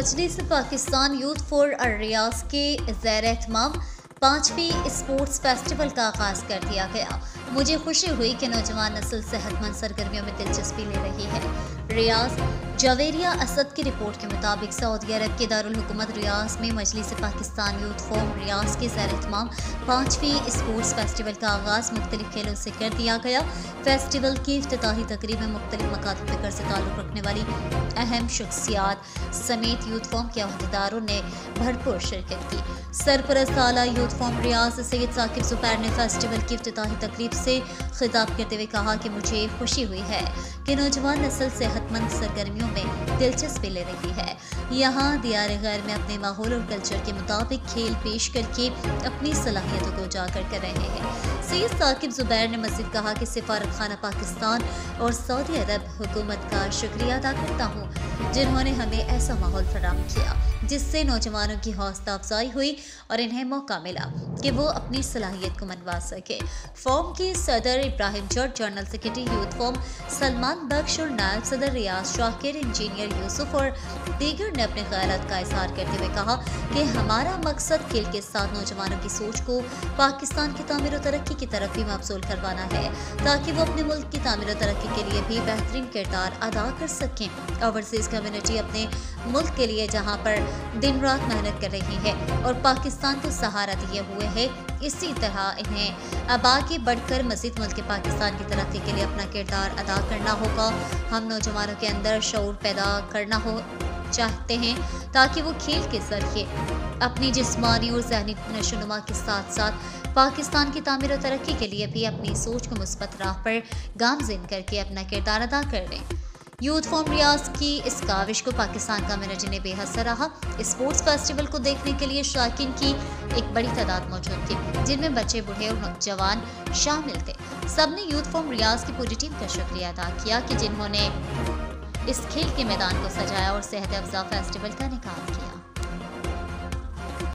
Majlis Pakistan youth for रियाज के ज़ेर-ए-एहतमाम 5वीं sports festival का आगाज कर दिया गया। मुझे खुशी हुई कि नौजवान नस्ल सेहतमंद सरगर्मियों में दिलचस्पी ले रही है। रियाज जवेरिया असद की रिपोर्ट के मुताबिक सऊदी अरब के दारुल हुकूमत रियाज में मजलिस पाकिस्तान यूथ फॉर रियाज के ज़ेर-ए-एहतमाम 5वीं स्पोर्ट्स फेस्टिवल का आगाज मुख्तलिफ खेलों से कर दिया गया। फेस्टिवल की इफ्तिताही तकरीब में मुख्तलिफ मकातब फिक्र से ताल्लुक़ रखने वाली अहम शख्सियात समेत यूथ फॉर्म के अहदेदारों ने भरपूर शिरकत की। सरपरस्त आला यूथ फॉर्म रियाज सैयद साकिब ज़ुबैर ने फेस्टिवल की इफ्तिताही तकरीब से खिताब करते हुए कहा कि मुझे खुशी हुई है कि नौजवान नस्ल सेहतमंद सरगर्मियों में दिलचस्पी ले रही है। यहाँ दियार गैर में अपने माहौल और कल्चर के मुताबिक खेल पेश करके अपनी सलाहियतों को उजागर कर रहे हैं। सैयद साकिब ज़ुबैर ने मज़ीद कहा कि सफारत खाना पाकिस्तान और सऊदी अरब हुकूमत का शुक्रिया अदा करता हूँ जिन्होंने हमें ऐसा माहौल फराहम किया जिससे नौजवानों की हौसला अफजाई हुई और इन्हें मौका मिला कि वो अपनी सलाहियत को मनवा सके। फॉर्म के सदर Ibrahim Jat, general secretary youth forum Salman Bakhsh और नायब सदर रियाज शाकिर, इंजीनियर यूसुफ और दीगर ने अपने ख्यालात का इजहार करते हुए कहा कि हमारा मकसद खेल के साथ नौजवानों की सोच को पाकिस्तान की तामीर और तरक्की की तरफ भी मबसूल करवाना है ताकि वो अपने मुल्क की तामीर और तरक्की के लिए भी बेहतरीन किरदार अदा कर सकें। ओवरसीज कम्युनिटी अपने मुल्क के लिए जहाँ पर दिन रात मेहनत कर रही है और पाकिस्तान को सहारा दिए हुए है, इसी तरह इन्हें अब आगे बढ़कर मज़ीद मुल्क पाकिस्तान की तरक्की के लिए अपना किरदार अदा करना होगा। हम नौजवानों के अंदर शऊर पैदा करना हो चाहते हैं ताकि वो खेल के जरिए अपनी जिस्मानी और ज़हनी नशोनुमा के साथ साथ पाकिस्तान की तामीर और तरक्की के लिए भी अपनी सोच को मुस्बत राह पर गामज़िन करके अपना किरदार अदा कर लें। यूथ फॉर्म रियाज की इस काविश को पाकिस्तान कम्युनिटी ने बेहद सराहा। स्पोर्ट्स फेस्टिवल को देखने के लिए शायकीन की एक बड़ी तादाद मौजूद थी जिनमें बच्चे, बूढ़े और नौजवान शामिल थे। सबने यूथ फॉर्म रियाज की पूरी टीम का शुक्रिया अदा किया कि जिन्होंने इस खेल के मैदान को सजाया और सेहत अफजा फेस्टिवल का इनेकाद किया।